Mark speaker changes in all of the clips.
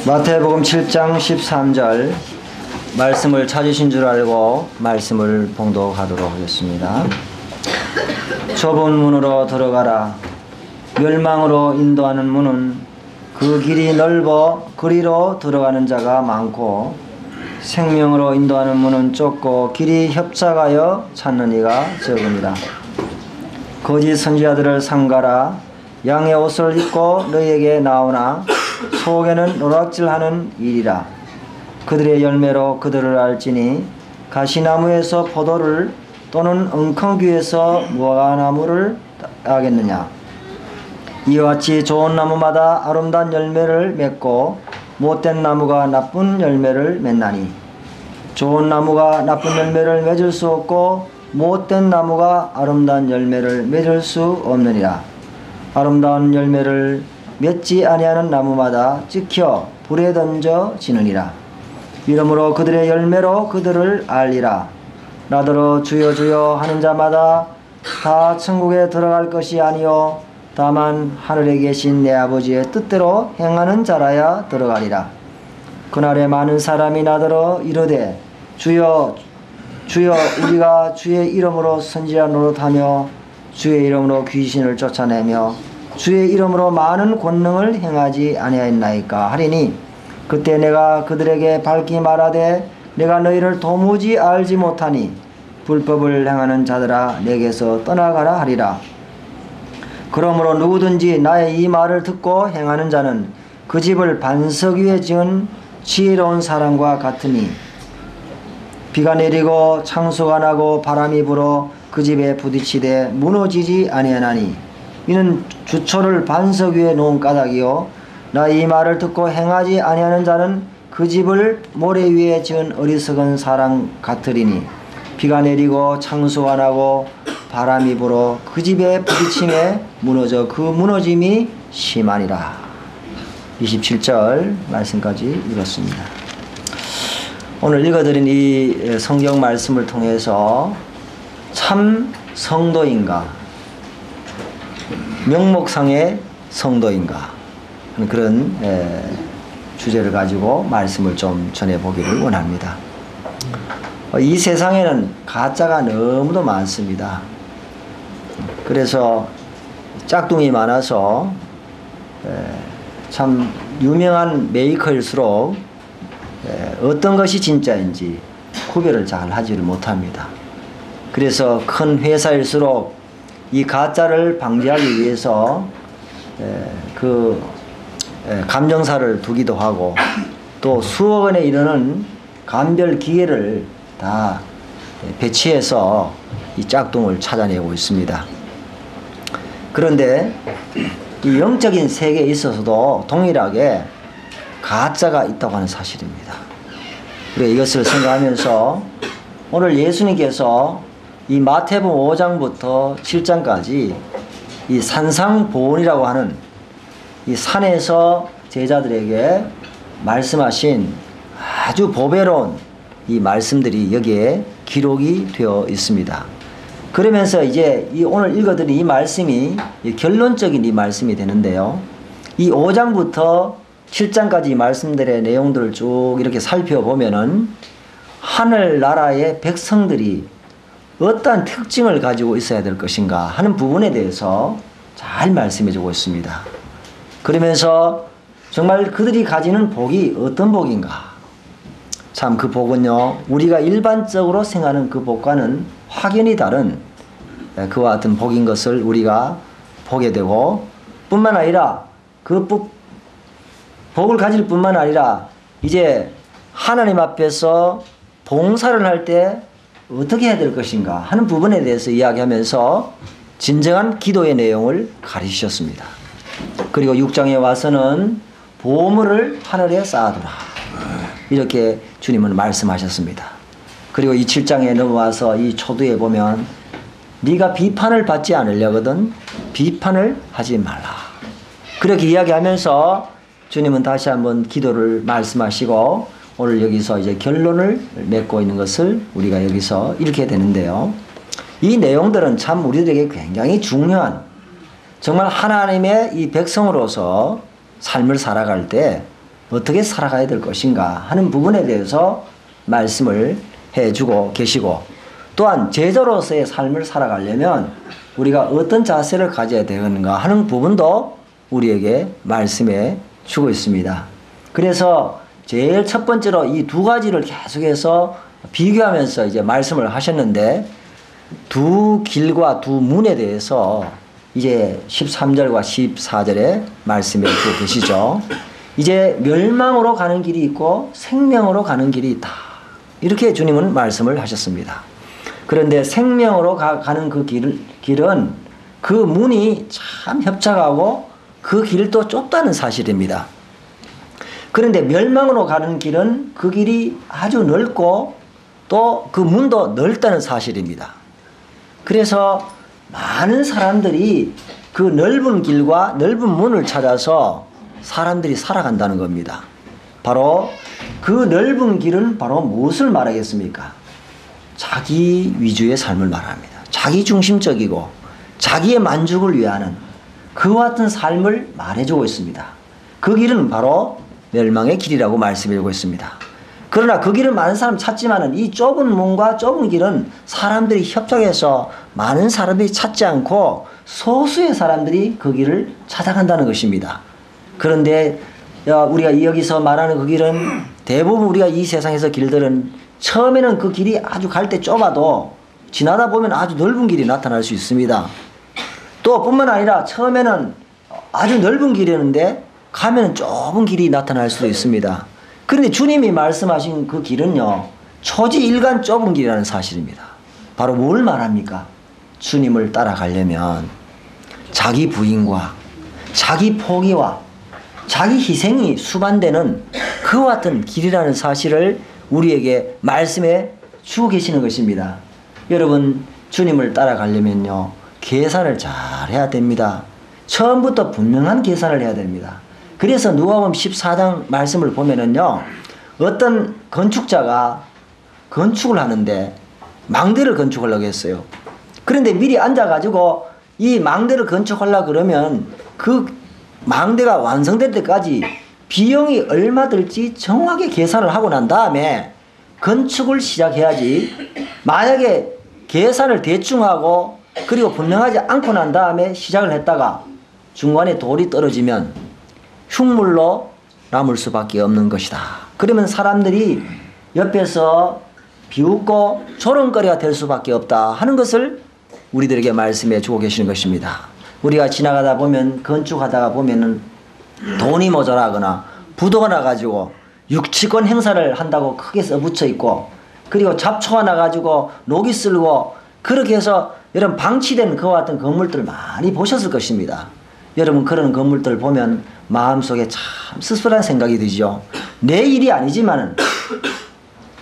Speaker 1: 마태복음 7장 13절 말씀을 찾으신 줄 알고 말씀을 봉독하도록 하겠습니다. 좁은 문으로 들어가라. 멸망으로 인도하는 문은 그 길이 넓어 그리로 들어가는 자가 많고 생명으로 인도하는 문은 좁고 길이 협착하여 찾는 이가 적으니라. 거짓 선지자들을 삼가라. 양의 옷을 입고 너희에게 나오나 속에는 노략질하는 일이라. 그들의 열매로 그들을 알지니 가시나무에서 포도를 또는 엉겅귀에서 무화과나무를 따겠느냐. 이와 같이 좋은 나무마다 아름다운 열매를 맺고 못된 나무가 나쁜 열매를 맺나니 좋은 나무가 나쁜 열매를 맺을 수 없고 못된 나무가 아름다운 열매를 맺을 수 없느니라. 아름다운 열매를 맺지 아니하는 나무마다 찍혀 불에 던져지느니라. 이러므로 그들의 열매로 그들을 알리라. 나더러 주여 주여 하는 자마다 다 천국에 들어갈 것이 아니요 다만 하늘에 계신 내 아버지의 뜻대로 행하는 자라야 들어가리라. 그날에 많은 사람이 나더러 이르되 주여 주여 우리가 주의 이름으로 선지자 노릇하며 주의 이름으로 귀신을 쫓아내며 주의 이름으로 많은 권능을 행하지 아니하였나이까 하리니 그때 내가 그들에게 밝히 말하되 내가 너희를 도무지 알지 못하니 불법을 행하는 자들아 내게서 떠나가라 하리라. 그러므로 누구든지 나의 이 말을 듣고 행하는 자는 그 집을 반석 위에 지은 지혜로운 사람과 같으니 비가 내리고 창수가 나고 바람이 불어 그 집에 부딪히되 무너지지 아니하나니 이는 주초를 반석 위에 놓은 까닭이요 나 이 말을 듣고 행하지 아니하는 자는 그 집을 모래 위에 지은 어리석은 사람 같으리니 비가 내리고 창수가 나고 바람이 불어 그 집에 부딪힘에 무너져 그 무너짐이 심하니라. 27절 말씀까지 읽었습니다. 오늘 읽어드린 이 성경 말씀을 통해서 참 성도인가 명목상의 성도인가 하는 그런 주제를 가지고 말씀을 좀 전해보기를 원합니다. 이 세상에는 가짜가 너무도 많습니다. 그래서 짝퉁이 많아서 참 유명한 메이커일수록 어떤 것이 진짜인지 구별을 잘 하지를 못합니다. 그래서 큰 회사일수록 이 가짜를 방지하기 위해서 감정사를 두기도 하고 또 수억 원에 이르는 감별 기계를 다 배치해서 이 짝퉁을 찾아내고 있습니다. 그런데 이 영적인 세계에 있어서도 동일하게 가짜가 있다고 하는 사실입니다. 우리가 이것을 생각하면서 오늘 예수님께서 이 마태복음 5장부터 7장까지 이 산상보훈이라고 하는 이 산에서 제자들에게 말씀하신 아주 보배로운 이 말씀들이 여기에 기록이 되어 있습니다. 그러면서 이제 이 오늘 읽어드린 이 말씀이 결론적인 이 말씀이 되는데요. 이 5장부터 7장까지 이 말씀들의 내용들을 쭉 이렇게 살펴보면은 하늘나라의 백성들이 어떠한 특징을 가지고 있어야 될 것인가 하는 부분에 대해서 잘 말씀해 주고 있습니다. 그러면서 정말 그들이 가지는 복이 어떤 복인가. 참 그 복은요 우리가 일반적으로 생각하는 그 복과는 확연히 다른 그와 같은 복인 것을 우리가 보게 되고 뿐만 아니라 그 복을 가질 뿐만 아니라 이제 하나님 앞에서 봉사를 할 때 어떻게 해야 될 것인가 하는 부분에 대해서 이야기하면서 진정한 기도의 내용을 가르치셨습니다. 그리고 6장에 와서는 보물을 하늘에 쌓아두라 이렇게 주님은 말씀하셨습니다. 그리고 이 7장에 넘어와서 이 초두에 보면 네가 비판을 받지 않으려거든 비판을 하지 말라 그렇게 이야기하면서 주님은 다시 한번 기도를 말씀하시고 오늘 여기서 이제 결론을 맺고 있는 것을 우리가 여기서 읽게 되는데요. 이 내용들은 참 우리들에게 굉장히 중요한 정말 하나님의 이 백성으로서 삶을 살아갈 때 어떻게 살아가야 될 것인가 하는 부분에 대해서 말씀을 해주고 계시고, 또한 제자로서의 삶을 살아가려면 우리가 어떤 자세를 가져야 되는가 하는 부분도 우리에게 말씀해 주고 있습니다. 그래서 제일 첫 번째로 이 두 가지를 계속해서 비교하면서 이제 말씀을 하셨는데, 두 길과 두 문에 대해서 이제 13절과 14절에 말씀해 주고 계시죠. 이제 멸망으로 가는 길이 있고 생명으로 가는 길이 있다, 이렇게 주님은 말씀을 하셨습니다. 그런데 생명으로 가는 그 길은 그 문이 참 협착하고 그 길도 좁다는 사실입니다. 그런데 멸망으로 가는 길은 그 길이 아주 넓고 또 그 문도 넓다는 사실입니다. 그래서 많은 사람들이 그 넓은 길과 넓은 문을 찾아서 사람들이 살아간다는 겁니다. 바로 그 넓은 길은 바로 무엇을 말하겠습니까? 자기 위주의 삶을 말합니다. 자기 중심적이고 자기의 만족을 위하는 그와 같은 삶을 말해주고 있습니다. 그 길은 바로 멸망의 길이라고 말씀해주고 있습니다. 그러나 그 길은 많은 사람 찾지만은 이 좁은 문과 좁은 길은 사람들이 협착해서 많은 사람들이 찾지 않고 소수의 사람들이 그 길을 찾아간다는 것입니다. 그런데 우리가 여기서 말하는 그 길은 대부분 우리가 이 세상에서 길들은 처음에는 그 길이 아주 갈 때 좁아도 지나다 보면 아주 넓은 길이 나타날 수 있습니다. 또 뿐만 아니라 처음에는 아주 넓은 길이었는데 가면 좁은 길이 나타날 수도 있습니다. 그런데 주님이 말씀하신 그 길은요, 초지일간 좁은 길이라는 사실입니다. 바로 뭘 말합니까? 주님을 따라가려면 자기 부인과 자기 포기와 자기 희생이 수반되는 그와 같은 길이라는 사실을 우리에게 말씀해 주고 계시는 것입니다. 여러분, 주님을 따라가려면요, 계산을 잘 해야 됩니다. 처음부터 분명한 계산을 해야 됩니다. 그래서 누가복음 14장 말씀을 보면은요, 어떤 건축자가 건축을 하는데 망대를 건축하려고 했어요. 그런데 미리 앉아가지고 이 망대를 건축하려고 그러면 그 망대가 완성될 때까지 비용이 얼마 들지 정확하게 계산을 하고 난 다음에 건축을 시작해야지, 만약에 계산을 대충 하고 그리고 분명하지 않고 난 다음에 시작을 했다가 중간에 돌이 떨어지면 흉물로 남을 수밖에 없는 것이다. 그러면 사람들이 옆에서 비웃고 조롱거리가 될 수밖에 없다 하는 것을 우리들에게 말씀해 주고 계시는 것입니다. 우리가 지나가다 보면, 건축하다가 보면은 돈이 모자라거나 부도가 나가지고 육치권 행사를 한다고 크게 써붙여 있고, 그리고 잡초가 나가지고 녹이 쓸고, 그렇게 해서 여러분 방치된 그와 같은 건물들 많이 보셨을 것입니다. 여러분 그런 건물들 보면 마음속에 참 씁쓸한 생각이 들죠. 내 일이 아니지만은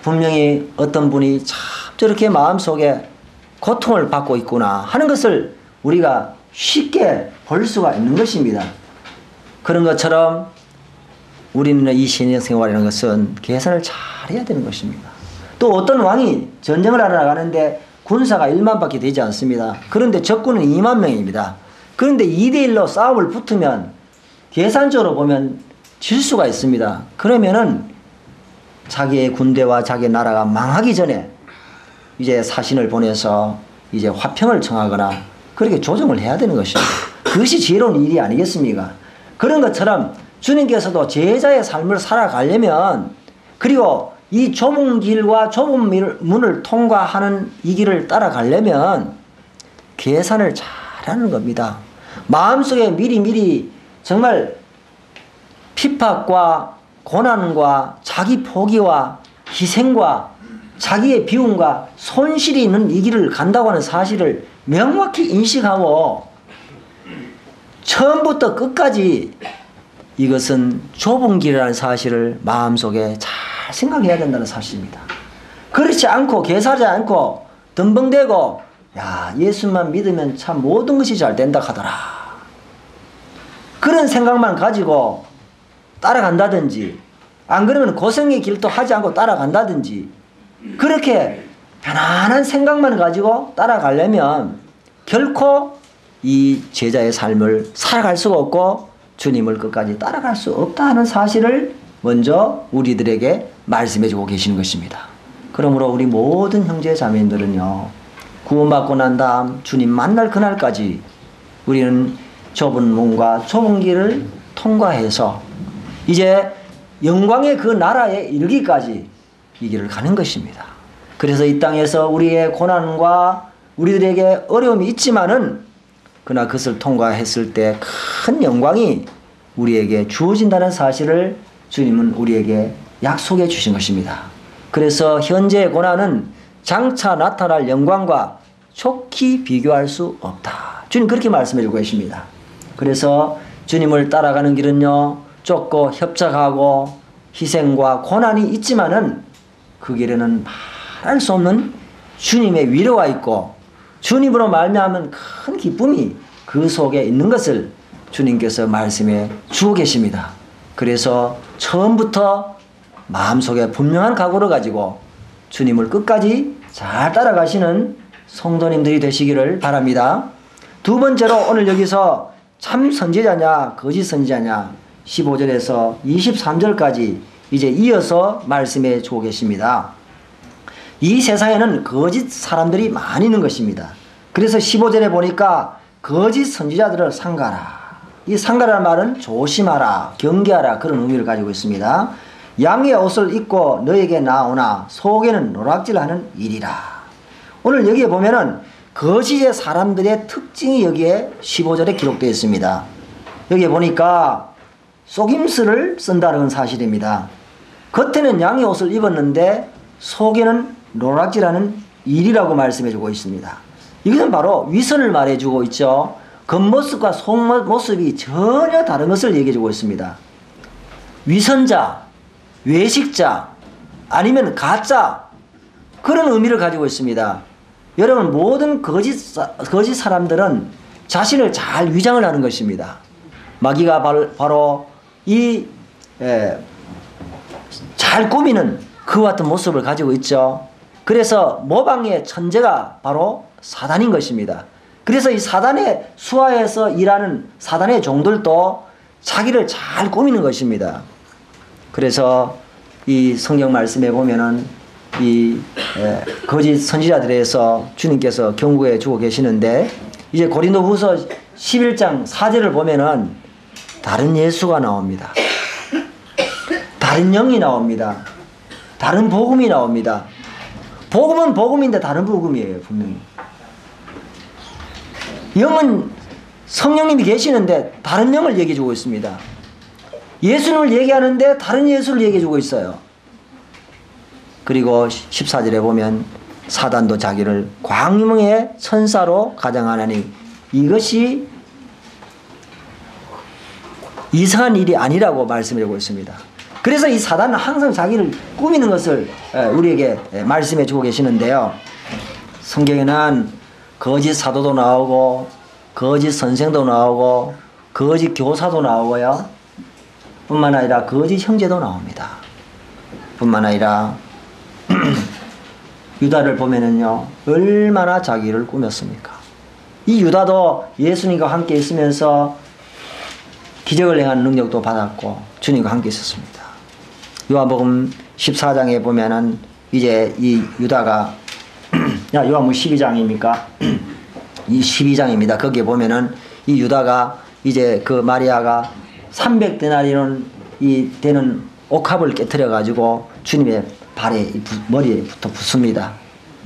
Speaker 1: 분명히 어떤 분이 참 저렇게 마음속에 고통을 받고 있구나 하는 것을 우리가 쉽게 볼 수가 있는 것입니다. 그런 것처럼 우리는 이 신앙생활이라는 것은 계산을 잘 해야 되는 것입니다. 또 어떤 왕이 전쟁을 하러 나가는데 군사가 1만 밖에 되지 않습니다. 그런데 적군은 2만 명입니다. 그런데 2대1로 싸움을 붙으면 계산적으로 보면 질 수가 있습니다. 그러면은 자기의 군대와 자기의 나라가 망하기 전에 이제 사신을 보내서 이제 화평을 청하거나 그렇게 조정을 해야 되는 것입니다. 그것이 지혜로운 일이 아니겠습니까? 그런 것처럼 주님께서도 제자의 삶을 살아가려면, 그리고 이 좁은 길과 좁은 문을 통과하는 이 길을 따라가려면 계산을 잘하는 겁니다. 마음속에 미리미리 정말 핍박과 고난과 자기 포기와 희생과 자기의 비움과 손실이 있는 이 길을 간다고 하는 사실을 명확히 인식하고 처음부터 끝까지 이것은 좁은 길이라는 사실을 마음속에 잘 생각해야 된다는 사실입니다. 그렇지 않고 계산하지 않고 덤벙대고 야, 예수만 믿으면 참 모든 것이 잘 된다 하더라, 그런 생각만 가지고 따라간다든지, 안 그러면 고생의 길도 하지 않고 따라간다든지, 그렇게 편안한 생각만 가지고 따라가려면 결코 이 제자의 삶을 살아갈 수가 없고 주님을 끝까지 따라갈 수 없다 하는 사실을 먼저 우리들에게 말씀해 주고 계시는 것입니다. 그러므로 우리 모든 형제 자매님들은요, 구원받고 난 다음 주님 만날 그날까지 우리는 좁은 문과 좁은 길을 통과해서 이제 영광의 그 나라에 이르기까지 이 길을 가는 것입니다. 그래서 이 땅에서 우리의 고난과 우리들에게 어려움이 있지만은 그러나 그것을 통과했을 때 큰 영광이 우리에게 주어진다는 사실을 주님은 우리에게 약속해 주신 것입니다. 그래서 현재의 고난은 장차 나타날 영광과 촉히 비교할 수 없다. 주님 그렇게 말씀해 주고 계십니다. 그래서 주님을 따라가는 길은요, 좁고 협착하고 희생과 고난이 있지만은 그 길에는 말할 수 없는 주님의 위로가 있고 주님으로 말미암은 큰 기쁨이 그 속에 있는 것을 주님께서 말씀해 주고 계십니다. 그래서 처음부터 마음속에 분명한 각오를 가지고 주님을 끝까지 잘 따라가시는 성도님들이 되시기를 바랍니다. 두 번째로 오늘 여기서 참 선지자냐 거짓 선지자냐 15절에서 23절까지 이제 이어서 말씀해 주고 계십니다. 이 세상에는 거짓 사람들이 많이 있는 것입니다. 그래서 15절에 보니까 거짓 선지자들을 삼가라. 이 삼가라는 말은 조심하라, 경계하라 그런 의미를 가지고 있습니다. 양의 옷을 입고 너에게 나오나 속에는 노략질하는 일이라. 오늘 여기에 보면은 거짓의 사람들의 특징이 여기에 15절에 기록되어 있습니다. 여기에 보니까 속임수를 쓴다는 사실입니다. 겉에는 양의 옷을 입었는데 속에는 노략질하는 일이라고 말씀해 주고 있습니다. 이것은 바로 위선을 말해 주고 있죠. 겉모습과 속모습이 전혀 다른 것을 얘기해 주고 있습니다. 위선자, 외식자, 아니면 가짜 그런 의미를 가지고 있습니다. 여러분 모든 거짓 사람들은 자신을 잘 위장을 하는 것입니다. 마귀가 바로 이 잘 꾸미는 그와 같은 모습을 가지고 있죠. 그래서 모방의 천재가 바로 사단인 것입니다. 그래서 이 사단의 수하에서 일하는 사단의 종들도 자기를 잘 꾸미는 것입니다. 그래서 이 성경 말씀에 보면은 이 거짓 선지자들에서 주님께서 경고해 주고 계시는데 이제 고린도후서 11장 4절을 보면은 다른 예수가 나옵니다. 다른 영이 나옵니다. 다른 복음이 나옵니다. 복음은 복음인데 다른 복음이에요, 분명히. 영은 성령님이 계시는데 다른 영을 얘기해 주고 있습니다. 예수님을 얘기하는데 다른 예수를 얘기해 주고 있어요. 그리고 14절에 보면 사단도 자기를 광명의 천사로 가장하나니 이것이 이상한 일이 아니라고 말씀해 주고 있습니다. 그래서 이 사단은 항상 자기를 꾸미는 것을 우리에게 말씀해 주고 계시는데요. 성경에는 거짓 사도도 나오고 거짓 선생도 나오고 거짓 교사도 나오고요. 뿐만 아니라 거짓 형제도 나옵니다. 뿐만 아니라 유다를 보면은요, 얼마나 자기를 꾸몄습니까? 이 유다도 예수님과 함께 있으면서 기적을 행하는 능력도 받았고 주님과 함께 있었습니다. 요한복음 14장에 보면은 이제 이 유다가 요한복음 12장입니까? 이 12장입니다. 거기에 보면은 이 유다가 이제 그 마리아가 300데나리온 이 되는 옥합을 깨뜨려 가지고 주님의 발에 머리에부터 붓습니다.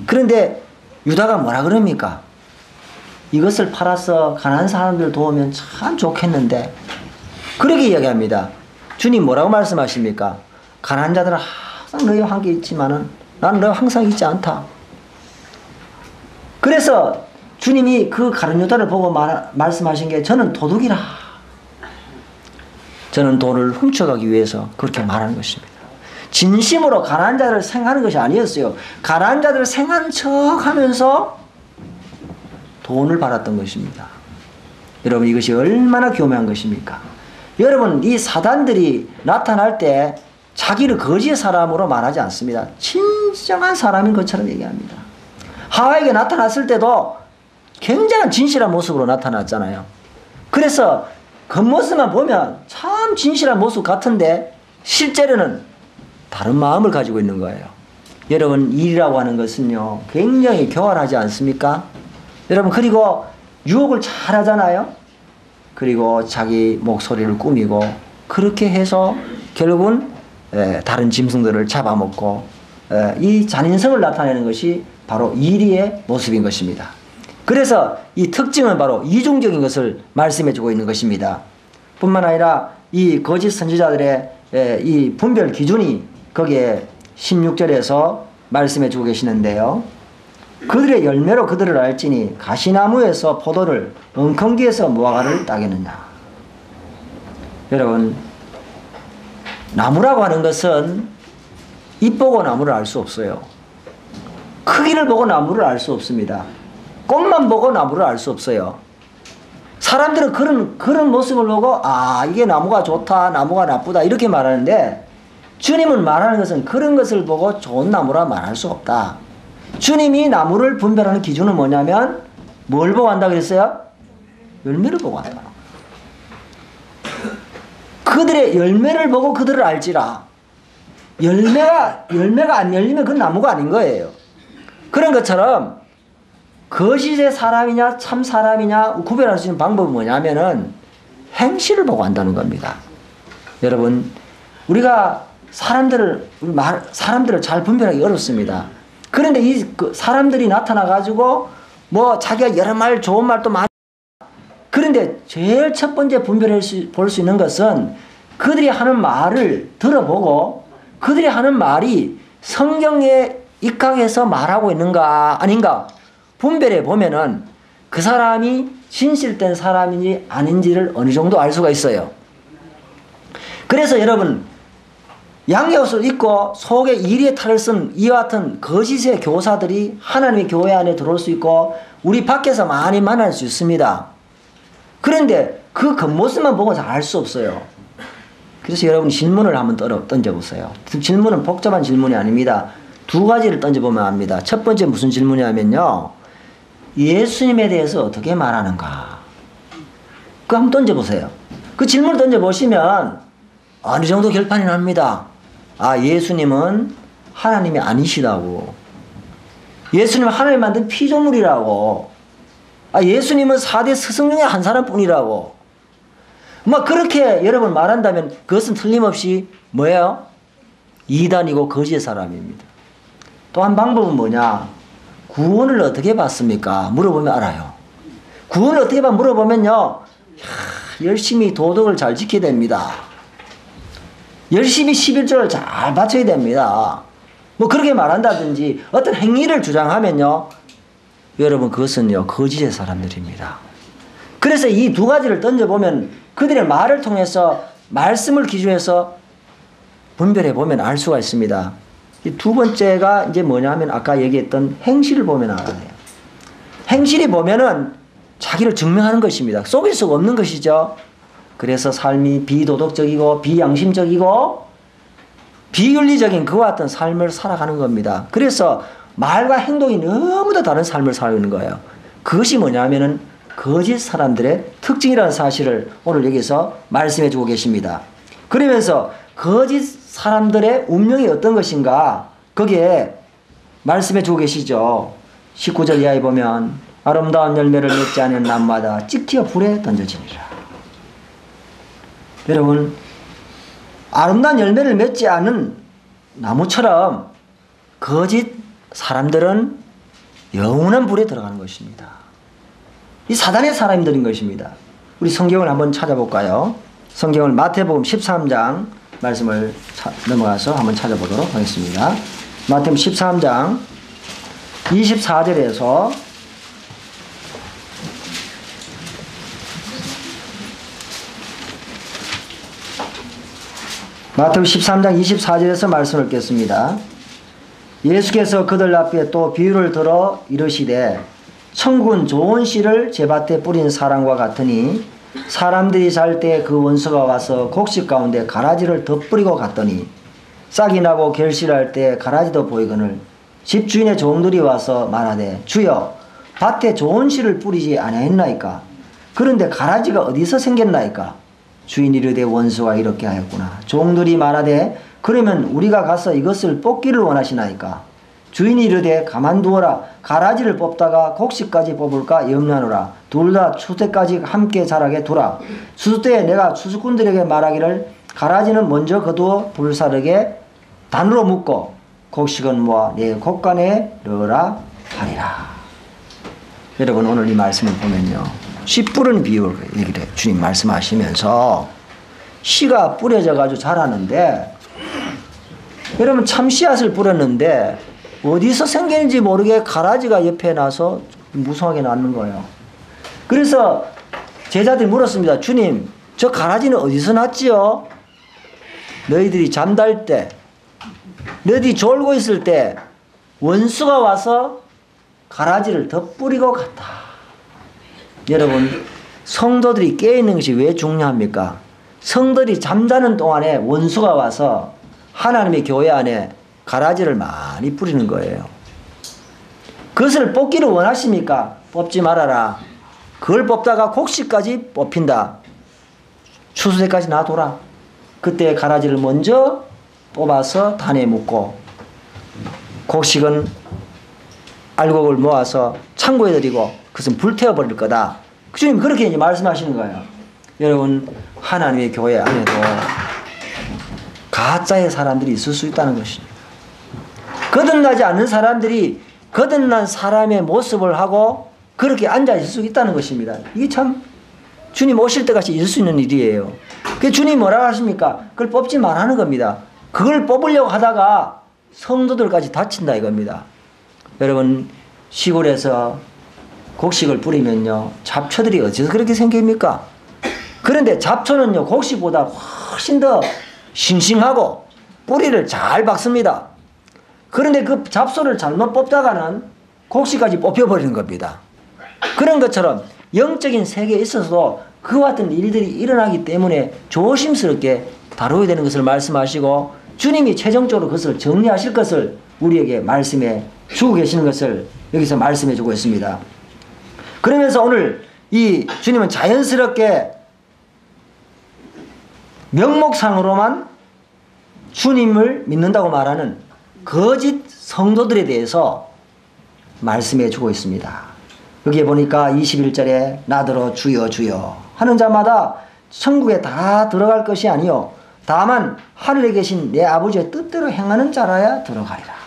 Speaker 1: 그런데 유다가 뭐라 그럽니까? 이것을 팔아서 가난한 사람들 도우면 참 좋겠는데 그렇게 이야기합니다. 주님 뭐라고 말씀하십니까? 가난한 자들은 항상 너희와 함께 있지만은 나는 너희와 항상 있지 않다. 그래서 주님이 그 가룟 유다를 보고 말씀하신 게 저는 도둑이라. 저는 돈을 훔쳐가기 위해서 그렇게 말하는 것입니다. 진심으로 가난한 자들을 생각하는 것이 아니었어요. 가난한 자들을 생각하는 척하면서 돈을 받았던 것입니다. 여러분 이것이 얼마나 교묘한 것입니까? 여러분 이 사단들이 나타날 때 자기를 거짓 사람으로 말하지 않습니다. 진정한 사람인 것처럼 얘기합니다. 하와에게 나타났을 때도 굉장한 진실한 모습으로 나타났잖아요. 그래서 겉모습만 보면 참 진실한 모습 같은데 실제로는 다른 마음을 가지고 있는 거예요. 여러분, 일이라고 하는 것은요, 굉장히 교활하지 않습니까? 여러분, 그리고 유혹을 잘 하잖아요? 그리고 자기 목소리를 꾸미고, 그렇게 해서 결국은 다른 짐승들을 잡아먹고, 이 잔인성을 나타내는 것이 바로 이리의 모습인 것입니다. 그래서 이 특징은 바로 이중적인 것을 말씀해 주고 있는 것입니다. 뿐만 아니라 이 거짓 선지자들의 이 분별 기준이 거기에 16절에서 말씀해 주고 계시는데요. 그들의 열매로 그들을 알지니 가시나무에서 포도를 엉겅기에서 무화과를 따겠느냐. 여러분, 나무라고 하는 것은 잎 보고 나무를 알 수 없어요. 크기를 보고 나무를 알 수 없습니다. 꽃만 보고 나무를 알 수 없어요. 사람들은 그런 모습을 보고 이게 나무가 좋다, 나무가 나쁘다 이렇게 말하는데, 주님은 말하는 것은 그런 것을 보고 좋은 나무라 말할 수 없다. 주님이 나무를 분별하는 기준은 뭐냐면 뭘 보고 한다 그랬어요? 열매를 보고 한다. 그들의 열매를 보고 그들을 알지라. 열매가 안 열리면 그건 나무가 아닌 거예요. 그런 것처럼 거짓의 사람이냐 참 사람이냐 구별할 수 있는 방법은 뭐냐면은 행실을 보고 한다는 겁니다. 여러분, 우리가 사람들을 잘 분별하기 어렵습니다. 그런데 사람들이 나타나 가지고 뭐 자기가 여러 말 좋은 말도 많이, 그런데 제일 첫 번째 분별해 볼 수 있는 것은 그들이 하는 말을 들어보고 그들이 하는 말이 성경에 입각해서 말하고 있는가 아닌가 분별해 보면은 그 사람이 진실된 사람인지 아닌지를 어느 정도 알 수가 있어요. 그래서 여러분, 양옷을 입고 속에 이리의 탈을 쓴 이와 같은 거짓의 교사들이 하나님의 교회 안에 들어올 수 있고 우리 밖에서 많이 만날 수 있습니다. 그런데 그 겉모습만 보고 잘 알 수 없어요. 그래서 여러분, 질문을 한번 던져보세요. 질문은 복잡한 질문이 아닙니다. 두 가지를 던져보면 압니다. 첫 번째 무슨 질문이냐면요, 예수님에 대해서 어떻게 말하는가, 그거 한번 던져보세요. 그 질문을 던져보시면 어느 정도 결판이 납니다. 예수님은 하나님이 아니시다고, 예수님은 하나님 만든 피조물이라고, 예수님은 4대 스승 중에 한 사람뿐이라고, 그렇게 여러분 말한다면 그것은 틀림없이 뭐예요? 이단이고 거짓의 사람입니다. 또 한 방법은 뭐냐? 구원을 어떻게 받습니까? 물어보면 알아요. 구원을 어떻게 받 물어보면요, 열심히 도덕을 잘 지켜야 됩니다. 열심히 11조를 잘 바쳐야 됩니다. 그렇게 말한다든지 어떤 행위를 주장하면요, 여러분, 그것은요 거짓의 사람들입니다. 그래서 이 두 가지를 던져보면 그들의 말을 통해서 말씀을 기준해서 분별해 보면 알 수가 있습니다. 이 두 번째가 이제 뭐냐면 아까 얘기했던 행실을 보면 알아요. 행실이 보면은 자기를 증명하는 것입니다. 속일 수가 없는 것이죠. 그래서 삶이 비도덕적이고 비양심적이고 비윤리적인 그와 같은 삶을 살아가는 겁니다. 그래서 말과 행동이 너무도 다른 삶을 살고 있는 거예요. 그것이 뭐냐면은 거짓 사람들의 특징이라는 사실을 오늘 여기서 말씀해 주고 계십니다. 그러면서 거짓 사람들의 운명이 어떤 것인가 거기에 말씀해 주고 계시죠. 19절 이하에 보면 아름다운 열매를 맺지 않은 나무마다 찍히어 불에 던져지니라. 여러분, 아름다운 열매를 맺지 않은 나무처럼 거짓 사람들은 영원한 불에 들어가는 것입니다. 이 사단의 사람들인 것입니다. 우리 성경을 한번 찾아볼까요? 성경을 마태복음 13장 말씀을 넘어가서 한번 찾아보도록 하겠습니다. 마태복음 13장 24절에서 마태복음 13장 24절에서 말씀을 읽겠습니다. 예수께서 그들 앞에 또 비유를 들어 이르시되 천국은 좋은 씨를 제 밭에 뿌린 사람과 같으니 사람들이 잘 때 그 원수가 와서 곡식 가운데 가라지를 덧뿌리고 갔더니 싹이 나고 결실할 때 가라지도 보이거늘 집주인의 종들이 와서 말하되 주여 밭에 좋은 씨를 뿌리지 아니하였나이까? 그런데 가라지가 어디서 생겼나이까? 주인이 이르되 원수가 이렇게 하였구나. 종들이 말하되 그러면 우리가 가서 이것을 뽑기를 원하시나이까. 주인이 이르되 가만두어라. 가라지를 뽑다가 곡식까지 뽑을까 염려하노라. 둘 다 추수때까지 함께 자라게 두라. 추수때에 내가 추수꾼들에게 말하기를 가라지는 먼저 거두어 불사르게 단으로 묶고 곡식은 모아 내 곡간에 넣으라 하리라. 여러분 오늘 이 말씀을 보면요, 씨 뿌리는 비유를 얘기를 해요. 주님 말씀하시면서 씨가 뿌려져 가지고 자라는데, 여러분 참 씨앗을 뿌렸는데 어디서 생기는지 모르게 가라지가 옆에 나서 무성하게 낳는 거예요. 그래서 제자들이 물었습니다. 주님, 저 가라지는 어디서 났지요? 너희들이 잠잘 때, 너희들이 졸고 있을 때 원수가 와서 가라지를 더 뿌리고 갔다. 여러분, 성도들이 깨어있는 것이 왜 중요합니까? 성도들이 잠자는 동안에 원수가 와서 하나님의 교회 안에 가라지를 많이 뿌리는 거예요. 그것을 뽑기를 원하십니까? 뽑지 말아라. 그걸 뽑다가 곡식까지 뽑힌다. 추수 때까지 놔둬라. 그때 가라지를 먼저 뽑아서 단에 묶고 곡식은 알곡을 모아서 창고에 들이고 그것은 불태워버릴 거다. 주님 그렇게 이제 말씀하시는 거예요. 여러분, 하나님의 교회 안에도 가짜의 사람들이 있을 수 있다는 것입니다. 거듭나지 않는 사람들이 거듭난 사람의 모습을 하고 그렇게 앉아 있을 수 있다는 것입니다. 이게 참 주님 오실 때까지 있을 수 있는 일이에요. 그 주님 뭐라고 하십니까? 그걸 뽑지 말라는 겁니다. 그걸 뽑으려고 하다가 성도들까지 다친다 이겁니다. 여러분, 시골에서 곡식을 뿌리면요, 잡초들이 어디서 그렇게 생깁니까? 그런데 잡초는요, 곡식보다 훨씬 더 싱싱하고 뿌리를 잘 박습니다. 그런데 그 잡초를 잘못 뽑다가는 곡식까지 뽑혀버리는 겁니다. 그런 것처럼 영적인 세계에 있어서도 그와 같은 일들이 일어나기 때문에 조심스럽게 다뤄야 되는 것을 말씀하시고, 주님이 최종적으로 그것을 정리하실 것을 우리에게 말씀해 주고 계시는 것을 여기서 말씀해 주고 있습니다. 그러면서 오늘 이 주님은 자연스럽게 명목상으로만 주님을 믿는다고 말하는 거짓 성도들에 대해서 말씀해 주고 있습니다. 여기에 보니까 21절에 나더러 주여 주여 하는 자마다 천국에 다 들어갈 것이 아니요 다만 하늘에 계신 내 아버지의 뜻대로 행하는 자라야 들어가리라.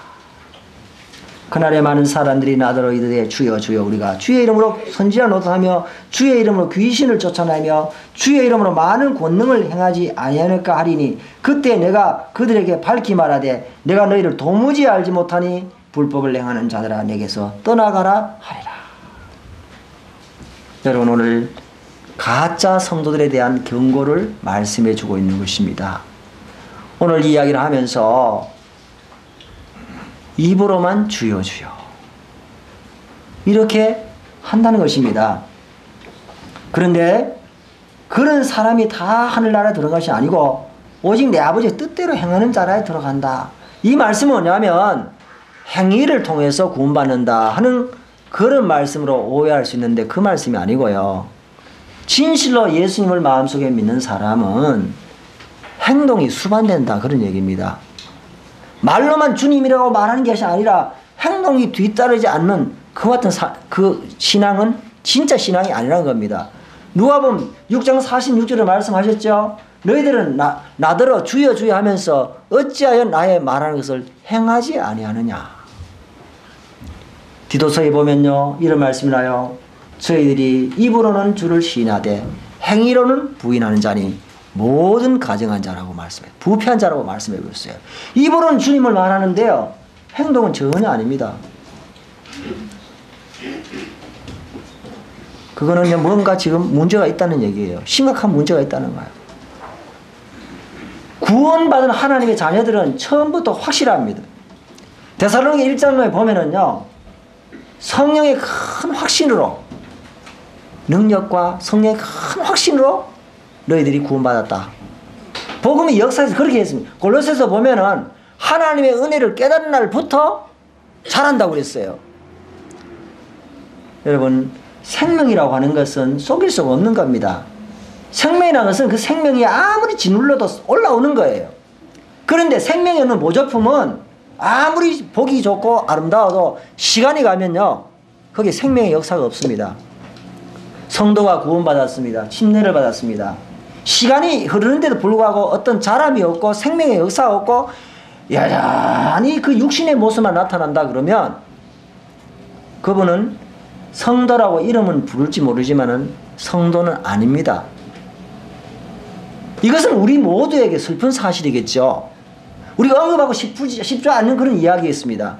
Speaker 1: 그날에 많은 사람들이 나더러 이르되 주여 주여 우리가 주의 이름으로 선지자 노릇하며 주의 이름으로 귀신을 쫓아내며 주의 이름으로 많은 권능을 행하지 아니하였을까 하리니 그때 내가 그들에게 밝히 말하되 내가 너희를 도무지 알지 못하니 불법을 행하는 자들아 내게서 떠나가라 하리라. 여러분, 오늘 가짜 성도들에 대한 경고를 말씀해 주고 있는 것입니다. 오늘 이야기를 하면서 입으로만 주여 주여 이렇게 한다는 것입니다. 그런데 그런 사람이 다 하늘나라에 들어간 것이 아니고 오직 내 아버지의 뜻대로 행하는 자라에 들어간다. 이 말씀은 뭐냐면 행위를 통해서 구원받는다 하는 그런 말씀으로 오해할 수 있는데 그 말씀이 아니고요. 진실로 예수님을 마음속에 믿는 사람은 행동이 수반된다 그런 얘기입니다. 말로만 주님이라고 말하는 것이 아니라 행동이 뒤따르지 않는 그와 같은 그 신앙은 진짜 신앙이 아니라는 겁니다. 누가복음 6장 46절에 말씀하셨죠. 너희들은 나더러 주여 주여 하면서 어찌하여 나의 말하는 것을 행하지 아니하느냐. 디도서에 보면요 이런 말씀이 나요. 저희들이 입으로는 주를 시인하되 행위로는 부인하는 자니 모든 가정한 자라고 말씀해요. 부패한 자라고 말씀해 보셨어요. 입으로는 주님을 말하는데요 행동은 전혀 아닙니다. 그거는 뭔가 지금 문제가 있다는 얘기예요. 심각한 문제가 있다는 거예요. 구원받은 하나님의 자녀들은 처음부터 확실합니다. 데살로니가 1장에 보면은요 성령의 큰 확신으로, 능력과 성령의 큰 확신으로 너희들이 구원받았다. 복음의 역사에서 그렇게 했습니다. 골로새서 보면은 하나님의 은혜를 깨달은 날부터 잘한다고 그랬어요. 여러분, 생명이라고 하는 것은 속일 수가 없는 겁니다. 생명이라는 것은 그 생명이 아무리 짓눌러도 올라오는 거예요. 그런데 생명이 없는 모조품은 아무리 보기 좋고 아름다워도 시간이 가면요, 거기에 생명의 역사가 없습니다. 성도가 구원받았습니다. 침례를 받았습니다. 시간이 흐르는데도 불구하고 어떤 자람이 없고 생명의 역사가 없고 여전히 그 육신의 모습만 나타난다 그러면 그분은 성도라고 이름은 부를지 모르지만은 성도는 아닙니다. 이것은 우리 모두에게 슬픈 사실이겠죠. 우리가 언급하고 싶지 않는 그런 이야기였습니다.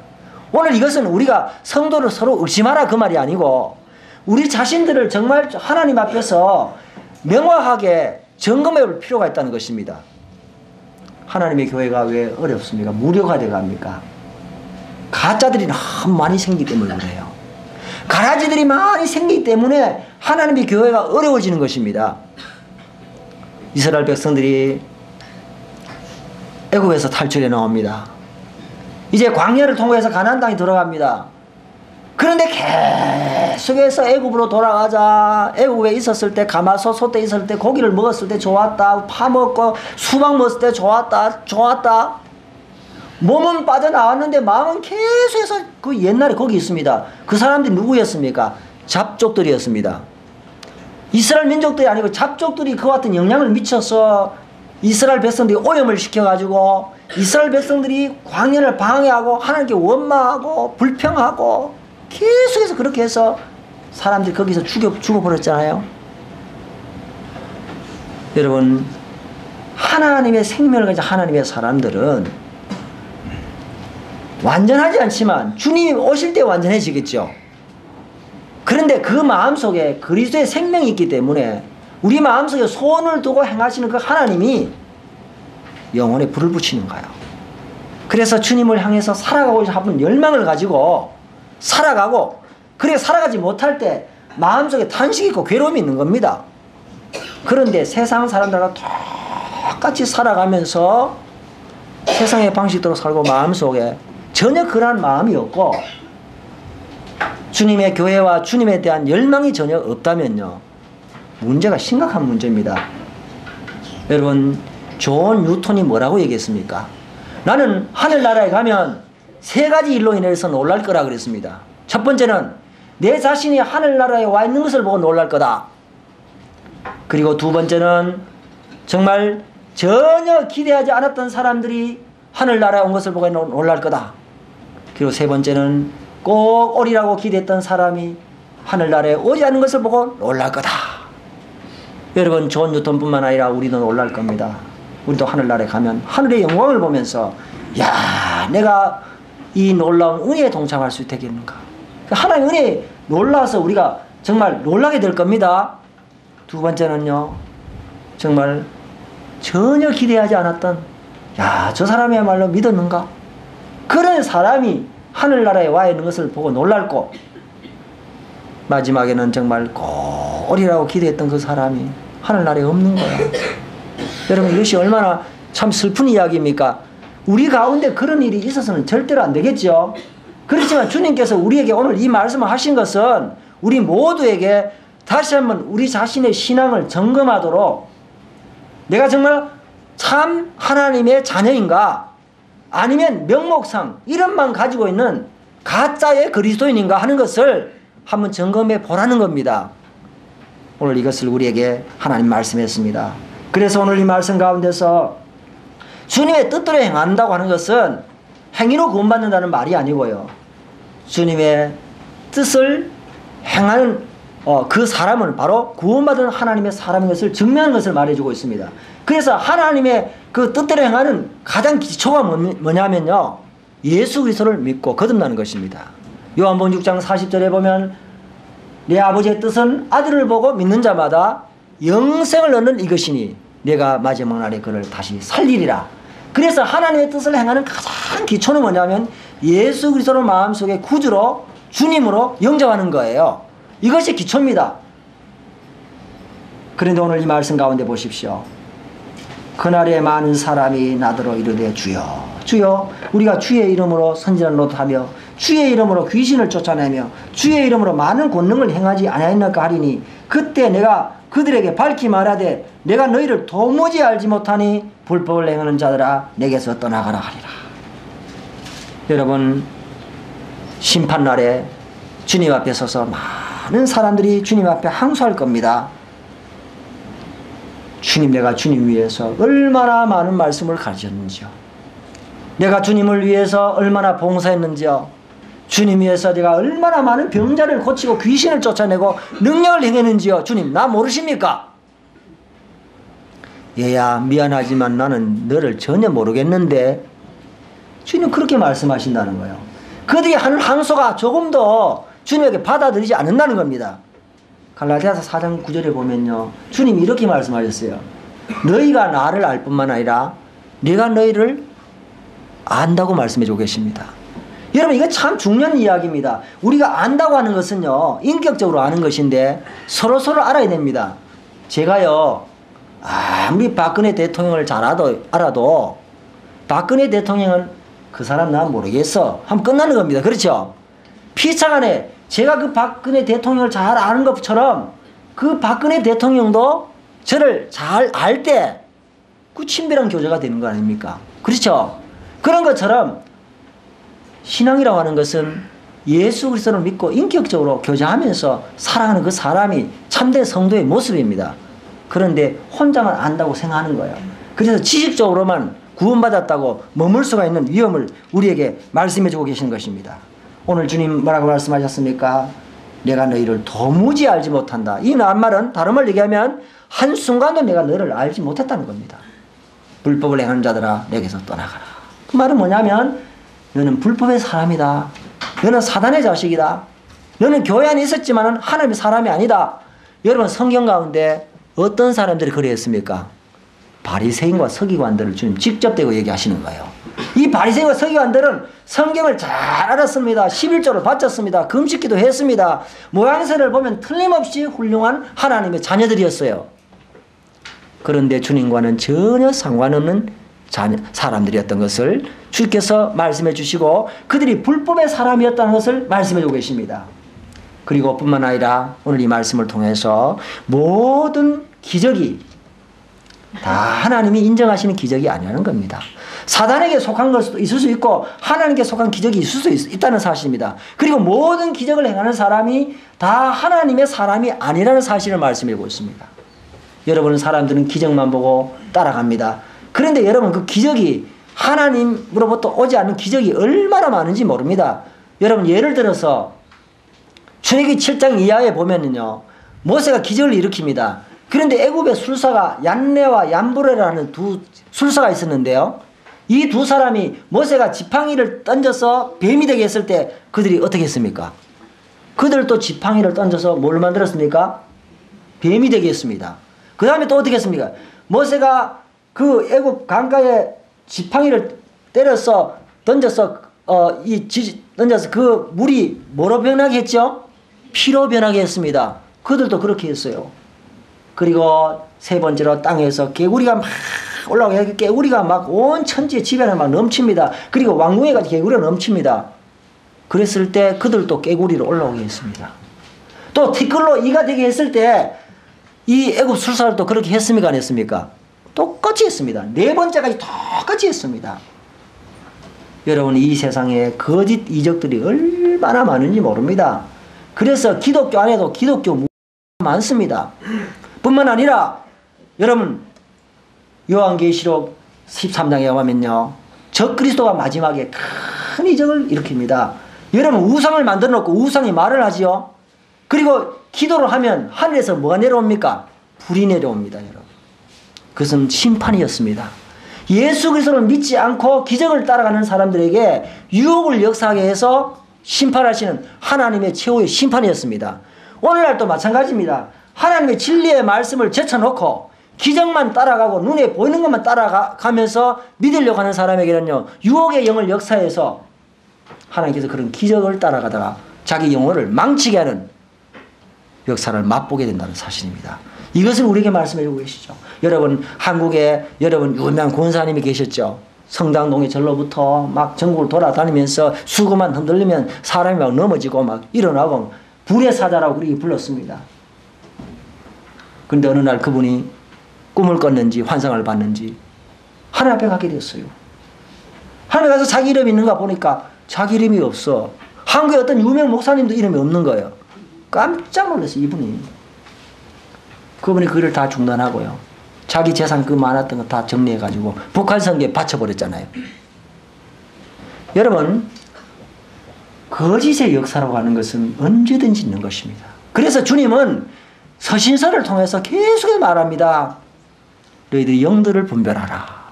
Speaker 1: 오늘 이것은 우리가 성도를 서로 의심하라 그 말이 아니고 우리 자신들을 정말 하나님 앞에서 명확하게 점검해 볼 필요가 있다는 것입니다. 하나님의 교회가 왜 어렵습니까? 무료화돼 갑니까? 가짜들이 너무 많이 생기기 때문에 그래요. 가라지들이 많이 생기기 때문에 하나님의 교회가 어려워지는 것입니다. 이스라엘 백성들이 애굽에서 탈출해 나옵니다. 이제 광야를 통과해서 가나안 땅에 들어갑니다. 그런데 계속해서 애굽으로 돌아가자. 애굽에 있었을 때 가마솥 때 있을 때 고기를 먹었을 때 좋았다. 파 먹고 수박 먹었을 때 좋았다. 몸은 빠져나왔는데 마음은 계속해서 그 옛날에 거기 있습니다. 그 사람들이 누구였습니까? 잡족들이었습니다. 이스라엘 민족들이 아니고 잡족들이 그와 같은 영향을 미쳐서 이스라엘 백성들이 오염을 시켜가지고 이스라엘 백성들이 광야를 방해하고 하나님께 원망하고 불평하고 계속해서 그렇게 해서 사람들이 거기서 죽어버렸잖아요. 여러분, 하나님의 생명을 가진 하나님의 사람들은 완전하지 않지만 주님이 오실 때 완전해지겠죠. 그런데 그 마음속에 그리스도의 생명이 있기 때문에 우리 마음속에 소원을 두고 행하시는 그 하나님이 영혼에 불을 붙이는 거예요. 그래서 주님을 향해서 살아가고 싶은 열망을 가지고 살아가고, 그렇게 살아가지 못할 때 마음속에 탄식이 있고 괴로움이 있는 겁니다. 그런데 세상 사람들과 똑같이 살아가면서 세상의 방식대로 살고 마음속에 전혀 그러한 마음이 없고 주님의 교회와 주님에 대한 열망이 전혀 없다면요, 문제가 심각한 문제입니다. 여러분, 존 뉴턴이 뭐라고 얘기했습니까? 나는 하늘나라에 가면 세 가지 일로 인해서 놀랄 거라 그랬습니다. 첫 번째는 내 자신이 하늘나라에 와 있는 것을 보고 놀랄 거다. 그리고 두 번째는 정말 전혀 기대하지 않았던 사람들이 하늘나라에 온 것을 보고 놀랄 거다. 그리고 세 번째는 꼭 오리라고 기대했던 사람이 하늘나라에 오지 않는 것을 보고 놀랄 거다. 여러분, 존 뉴턴뿐만 아니라 우리도 놀랄 겁니다. 우리도 하늘나라에 가면 하늘의 영광을 보면서 야, 내가 이 놀라운 은혜에 동참할 수 있겠는가. 하나님의 은혜에 놀라서 우리가 정말 놀라게 될 겁니다. 두 번째는요, 정말 전혀 기대하지 않았던, 야, 저 사람이야말로 믿었는가? 그런 사람이 하늘나라에 와 있는 것을 보고 놀랄고, 마지막에는 정말 꼭 오리라고 기대했던 그 사람이 하늘나라에 없는 거야. 여러분, 이것이 얼마나 참 슬픈 이야기입니까? 우리 가운데 그런 일이 있어서는 절대로 안 되겠죠. 그렇지만 주님께서 우리에게 오늘 이 말씀을 하신 것은 우리 모두에게 다시 한번 우리 자신의 신앙을 점검하도록, 내가 정말 참 하나님의 자녀인가, 아니면 명목상 이름만 가지고 있는 가짜의 그리스도인인가 하는 것을 한번 점검해 보라는 겁니다. 오늘 이것을 우리에게 하나님 말씀했습니다. 그래서 오늘 이 말씀 가운데서 주님의 뜻대로 행한다고 하는 것은 행위로 구원받는다는 말이 아니고요, 주님의 뜻을 행하는 그 사람은 바로 구원받은 하나님의 사람인 것을 증명하는 것을 말해주고 있습니다. 그래서 하나님의 그 뜻대로 행하는 가장 기초가 뭐냐면요, 예수 그리스도를 믿고 거듭나는 것입니다. 요한복음 6장 40절에 보면 내 아버지의 뜻은 아들을 보고 믿는 자마다 영생을 얻는 이것이니 내가 마지막 날에 그를 다시 살리리라. 그래서 하나님의 뜻을 행하는 가장 기초는 뭐냐면 예수 그리스도를 마음속에 구주로 주님으로 영접하는 거예요. 이것이 기초입니다. 그런데 오늘 이 말씀 가운데 보십시오. 그날에 많은 사람이 나더러 이르되 주여 주여, 우리가 주의 이름으로 선지자를 노릇하며 주의 이름으로 귀신을 쫓아내며 주의 이름으로 많은 권능을 행하지 아니하였나까 하리니 그때 내가 그들에게 밝히 말하되 내가 너희를 도무지 알지 못하니 불법을 행하는 자들아 내게서 떠나가라 하리라. 여러분, 심판날에 주님 앞에 서서 많은 사람들이 주님 앞에 항소할 겁니다. 주님, 내가 주님 위해서 얼마나 많은 말씀을 가르쳤는지요. 내가 주님을 위해서 얼마나 봉사했는지요. 주님 위해서 내가 얼마나 많은 병자를 고치고 귀신을 쫓아내고 능력을 행했는지요. 주님, 나 모르십니까? 얘야, 미안하지만 나는 너를 전혀 모르겠는데. 주님 그렇게 말씀하신다는 거예요. 그들이 하는 항소가 조금도 주님에게 받아들이지 않는다는 겁니다. 갈라디아서 4장 9절에 보면요, 주님이 이렇게 말씀하셨어요. 너희가 나를 알 뿐만 아니라 내가 너희를 안다고 말씀해 주고 계십니다. 여러분, 이거 참 중요한 이야기입니다. 우리가 안다고 하는 것은요, 인격적으로 아는 것인데 서로서로 알아야 됩니다. 제가요, 아무리 박근혜 대통령을 잘 알아도 박근혜 대통령은 그 사람 나 모르겠어 하면 끝나는 겁니다. 그렇죠? 피차간에 제가 그 박근혜 대통령을 잘 아는 것처럼 그 박근혜 대통령도 저를 잘 알 때 그 친밀한 교제가 되는 거 아닙니까? 그렇죠? 그런 것처럼 신앙이라고 하는 것은 예수 그리스도를 믿고 인격적으로 교제하면서 사랑하는 그 사람이 참된 성도의 모습입니다. 그런데 혼자만 안다고 생각하는 거예요. 그래서 지식적으로만 구원받았다고 머물 수가 있는 위험을 우리에게 말씀해 주고 계시는 것입니다. 오늘 주님 뭐라고 말씀하셨습니까? 내가 너희를 도무지 알지 못한다. 이 말은 다른 말 얘기하면 한순간도 내가 너를 알지 못했다는 겁니다. 불법을 행하는 자들아 내게서 떠나가라. 그 말은 뭐냐면 너는 불법의 사람이다. 너는 사단의 자식이다. 너는 교회 안에 있었지만 하나님의 사람이 아니다. 여러분, 성경 가운데 어떤 사람들이 그랬습니까? 바리새인과 서기관들을 주님 직접 대고 얘기하시는 거예요. 이 바리새인과 서기관들은 성경을 잘 알았습니다. 11조를 바쳤습니다. 금식기도 했습니다. 모양새를 보면 틀림없이 훌륭한 하나님의 자녀들이었어요. 그런데 주님과는 전혀 상관없는 사람들이었던 것을 주께서 말씀해 주시고 그들이 불법의 사람이었다는 것을 말씀해 주고 계십니다. 그리고 뿐만 아니라 오늘 이 말씀을 통해서 모든 기적이 다 하나님이 인정하시는 기적이 아니라는 겁니다. 사단에게 속한 것도 있을 수 있고 하나님께 속한 기적이 있을 수 있다는 사실입니다. 그리고 모든 기적을 행하는 사람이 다 하나님의 사람이 아니라는 사실을 말씀해 주고 있습니다. 여러분, 사람들은 기적만 보고 따라갑니다. 그런데 여러분, 그 기적이 하나님으로부터 오지 않는 기적이 얼마나 많은지 모릅니다. 여러분, 예를 들어서 출애굽기 7장 이하에 보면은요, 모세가 기적을 일으킵니다. 그런데 애굽의 술사가 얀네와 얀브레라는 두 술사가 있었는데요, 이 두 사람이 모세가 지팡이를 던져서 뱀이 되게 했을 때 그들이 어떻게 했습니까? 그들도 지팡이를 던져서 뭘 만들었습니까? 뱀이 되게 했습니다. 그 다음에 또 어떻게 했습니까? 모세가 그 애굽 강가에 지팡이를 때려서 던져서 던져서 그 물이 뭐로 변하게 했죠? 피로 변하게 했습니다. 그들도 그렇게 했어요. 그리고 세 번째로 땅에서 개구리가 막 올라오게, 개구리가 막 온 천지의 지변에 막 넘칩니다. 그리고 왕궁에가 개구리가 넘칩니다. 그랬을 때 그들도 개구리로 올라오게 했습니다. 또 티끌로 이가 되게 했을 때 이 애굽 술사들도 그렇게 했습니까? 안 했습니까? 똑같이 했습니다. 네 번째까지 똑같이 했습니다. 여러분, 이 세상에 거짓 이적들이 얼마나 많은지 모릅니다. 그래서 기독교 안에도 기독교 많습니다. 뿐만 아니라 여러분, 요한계시록 13장에 가면요, 적그리스도가 마지막에 큰 이적을 일으킵니다. 여러분, 우상을 만들어 놓고 우상이 말을 하지요. 그리고 기도를 하면 하늘에서 뭐가 내려옵니까? 불이 내려옵니다. 여러분, 그것은 심판이었습니다. 예수 그리스도를 믿지 않고 기적을 따라가는 사람들에게 유혹을 역사하게 해서 심판하시는 하나님의 최후의 심판이었습니다. 오늘날도 마찬가지입니다. 하나님의 진리의 말씀을 제쳐놓고 기적만 따라가고 눈에 보이는 것만 따라가면서 믿으려고 하는 사람에게는요, 유혹의 영을 역사해서 하나님께서 그런 기적을 따라가다가 자기 영혼을 망치게 하는 역사를 맛보게 된다는 사실입니다. 이것을 우리에게 말씀해 주고 계시죠. 여러분, 한국에 여러분 유명한 권사님이 계셨죠. 성당동의 절로부터 막 전국을 돌아다니면서 수고만 흔들리면 사람이 막 넘어지고 막 일어나고 불의 사자라고 우리 불렀습니다. 그런데 어느 날 그분이 꿈을 꿨는지 환상을 봤는지 하나님 앞에 가게 됐어요. 하나님 가서 자기 이름이 있는가 보니까 자기 이름이 없어. 한국의 어떤 유명 목사님도 이름이 없는 거예요. 깜짝 놀랐어요, 이분이. 그분이 그를 다 중단하고요. 자기 재산 그 많았던 거 다 정리해가지고 북한 선교에 바쳐버렸잖아요. 여러분, 거짓의 역사라고 하는 것은 언제든지 있는 것입니다. 그래서 주님은 서신서를 통해서 계속 말합니다. 너희들이 영들을 분별하라.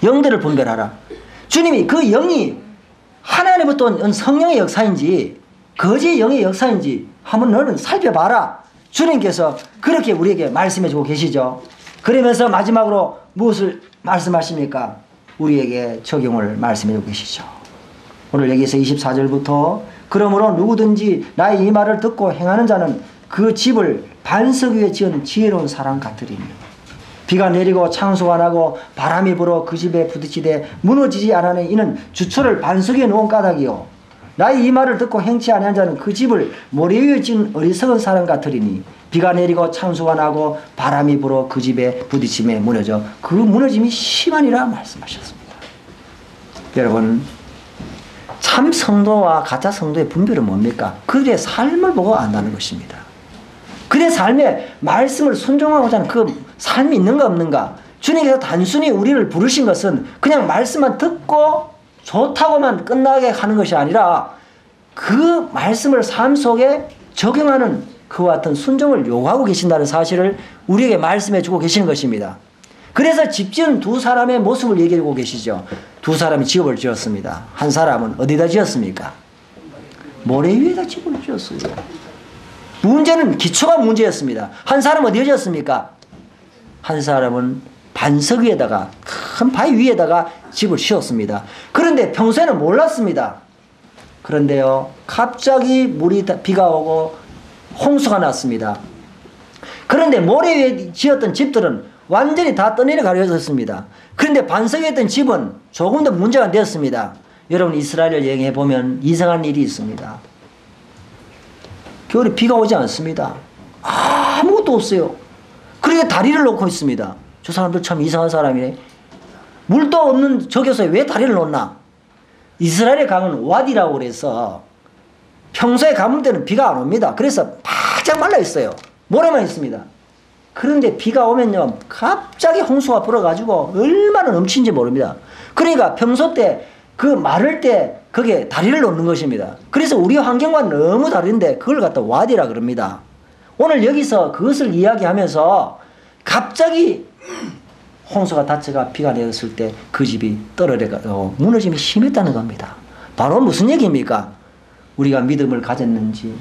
Speaker 1: 영들을 분별하라. 주님이 그 영이 하나님부터 온 성령의 역사인지 거짓의 영의 역사인지 한번 너는 살펴봐라. 주님께서 그렇게 우리에게 말씀해주고 계시죠. 그러면서 마지막으로 무엇을 말씀하십니까? 우리에게 적용을 말씀해주고 계시죠. 오늘 여기서 24절부터 그러므로 누구든지 나의 이 말을 듣고 행하는 자는 그 집을 반석 위에 지은 지혜로운 사람 같으리니 비가 내리고 창수가 나고 바람이 불어 그 집에 부딪히되 무너지지 않으니 이는 주초를 반석 위에 놓은 까닭이요 나의 이 말을 듣고 행치 아니한 자는 그 집을 모래 위에 지은 어리석은 사람 같으리니 비가 내리고 창수가 나고 바람이 불어 그 집에 부딪힘에 무너져 그 무너짐이 심하니라 말씀하셨습니다. 여러분, 참 성도와 가짜 성도의 분별은 뭡니까? 그들의 삶을 보고 안다는 것입니다. 그들의 삶에 말씀을 순종하고자 하는 그 삶이 있는가 없는가. 주님께서 단순히 우리를 부르신 것은 그냥 말씀만 듣고 좋다고만 끝나게 하는 것이 아니라 그 말씀을 삶 속에 적용하는 그와 같은 순종을 요구하고 계신다는 사실을 우리에게 말씀해 주고 계시는 것입니다. 그래서 집 지은 두 사람의 모습을 얘기해 주고 계시죠. 두 사람이 집을 지었습니다. 한 사람은 어디다 지었습니까? 모래 위에다 집을 지었어요. 문제는 기초가 문제였습니다. 한 사람은 어디에 지었습니까? 한 사람은 반석 위에다가 큰 바위 위에다가 집을 지었습니다. 그런데 평소에는 몰랐습니다. 그런데요, 갑자기 비가 오고 홍수가 났습니다. 그런데 모래 위에 지었던 집들은 완전히 다 떠내려 가려졌습니다. 그런데 반석 위에 있던 집은 조금 더 문제가 되었습니다. 여러분, 이스라엘을 여행해 보면 이상한 일이 있습니다. 겨울에 비가 오지 않습니다. 아무것도 없어요. 그러니까 다리를 놓고 있습니다. 저 사람들 참 이상한 사람이네. 물도 없는 저기서 왜 다리를 놓나? 이스라엘의 강은 와디라고 그래서 평소에 가물 때는 비가 안 옵니다. 그래서 바짝 말라 있어요. 모래만 있습니다. 그런데 비가 오면요, 갑자기 홍수가 불어가지고 얼마나 넘친지 모릅니다. 그러니까 평소 때 그 마를 때 거기에 다리를 놓는 것입니다. 그래서 우리 환경과 너무 다른데 그걸 갖다 와디라 그럽니다. 오늘 여기서 그것을 이야기하면서 갑자기 홍수가 닫혀가 비가 내렸을 때 그 집이 떨어져가지고 무너짐이 심했다는 겁니다. 바로 무슨 얘기입니까? 우리가 믿음을 가졌는지,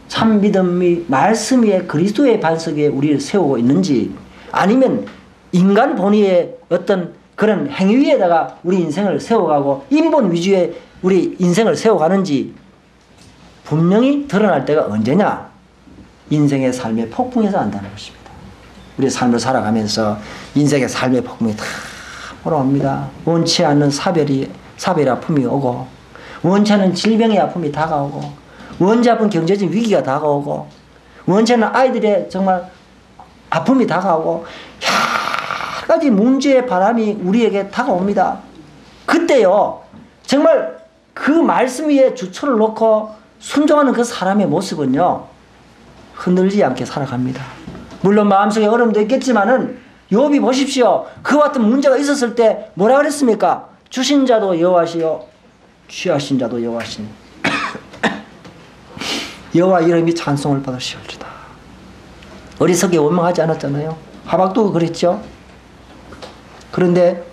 Speaker 1: 참 믿음이 말씀 위에 그리스도의 반석 위에 우리를 세우고 있는지, 아니면 인간 본위의 어떤 그런 행위 위에다가 우리 인생을 세워가고 인본 위주의 우리 인생을 세워가는지 분명히 드러날 때가 언제냐? 인생의 삶의 폭풍에서 안다는 것입니다. 우리의 삶을 살아가면서 인생의 삶의 폭풍이 다 올라옵니다. 원치 않는 사별의 아픔이 오고, 원치 않는 질병의 아픔이 다가오고, 원치 않은 경제적 위기가 다가오고, 원치 않는 아이들의 정말 아픔이 다가오고, 여러 가지 문제의 바람이 우리에게 다가옵니다. 그때요, 정말 그 말씀 위에 주초를 놓고 순종하는 그 사람의 모습은요, 흔들리지 않게 살아갑니다. 물론 마음속에 어려움도 있겠지만은 욥이 보십시오. 그와 같은 문제가 있었을 때 뭐라 그랬습니까? 주신 자도 여호와시요 취하신 자도 여호와시니 여호와 이름이 찬송을 받으시올지다. 어리석게 원망하지 않았잖아요. 하박도 그랬죠. 그런데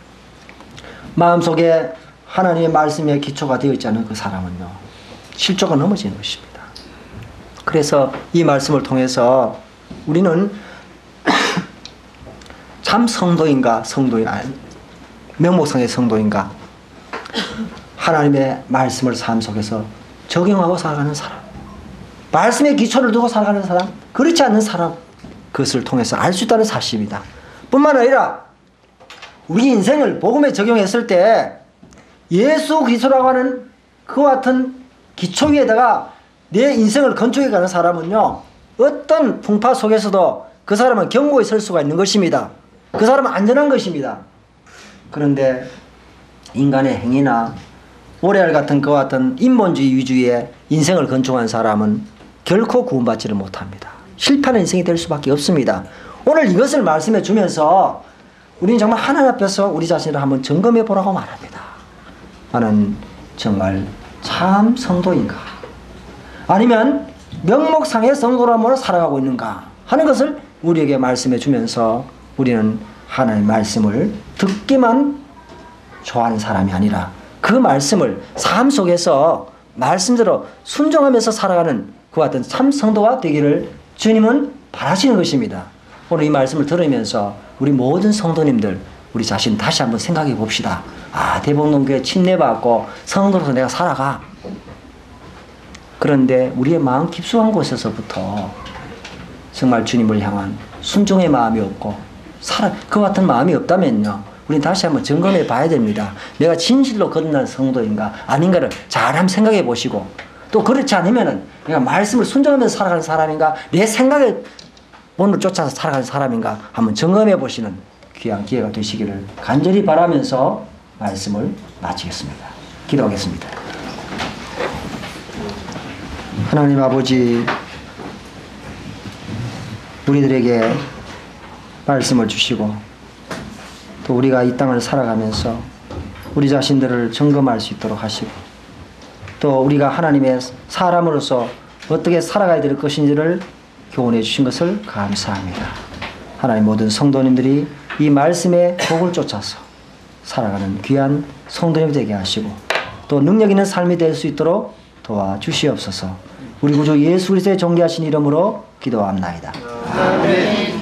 Speaker 1: 마음속에 하나님의 말씀에 기초가 되어 있지 않은 그 사람은요, 실조가 넘어지는 것입니다. 그래서 이 말씀을 통해서 우리는 참 성도인가, 명목상의 성도인가, 하나님의 말씀을 삶 속에서 적용하고 살아가는 사람, 말씀의 기초를 두고 살아가는 사람, 그렇지 않는 사람, 그것을 통해서 알 수 있다는 사실입니다. 뿐만 아니라 우리 인생을 복음에 적용했을 때 예수 그리스도라고 하는 그와 같은 기초 위에다가 내 인생을 건축해 가는 사람은요, 어떤 풍파 속에서도 그 사람은 견고히 설 수가 있는 것입니다. 그 사람은 안전한 것입니다. 그런데 인간의 행위나 오레알 같은 그와 같은 인본주의 위주의 인생을 건축한 사람은 결코 구원받지를 못합니다. 실패하는 인생이 될 수밖에 없습니다. 오늘 이것을 말씀해 주면서 우리는 정말 하나님 앞에서 우리 자신을 한번 점검해 보라고 말합니다. 나는 정말 참 성도인가? 아니면 명목상의 성도람으로 살아가고 있는가? 하는 것을 우리에게 말씀해 주면서 우리는 하나님의 말씀을 듣기만 좋아하는 사람이 아니라 그 말씀을 삶 속에서 말씀대로 순종하면서 살아가는 그와 같은 참 성도가 되기를 주님은 바라시는 것입니다. 오늘 이 말씀을 들으면서 우리 모든 성도님들 우리 자신 다시 한번 생각해 봅시다. 아, 대복동교회 침례받고 성도로서 내가 살아가. 그런데 우리의 마음 깊숙한 곳에서부터 정말 주님을 향한 순종의 마음이 없고 그와 같은 마음이 없다면요, 우리는 다시 한번 점검해 봐야 됩니다. 내가 진실로 거듭난 성도인가 아닌가를 잘 한번 생각해 보시고, 또 그렇지 않으면은 내가 말씀을 순종하면서 살아가는 사람인가, 내 생각의 본을 쫓아서 살아가는 사람인가 한번 점검해 보시는 귀한 기회가 되시기를 간절히 바라면서 말씀을 마치겠습니다. 기도하겠습니다. 하나님 아버지, 우리들에게 말씀을 주시고 또 우리가 이 땅을 살아가면서 우리 자신들을 점검할 수 있도록 하시고, 또 우리가 하나님의 사람으로서 어떻게 살아가야 될 것인지를 교훈해 주신 것을 감사합니다. 하나님, 모든 성도님들이 이 말씀의 복을 쫓아서 살아가는 귀한 성도님 되게 하시고 또 능력 있는 삶이 될 수 있도록 도와주시옵소서. 우리 구주 예수 그리스도의 존귀하신 이름으로 기도합나이다. 아멘.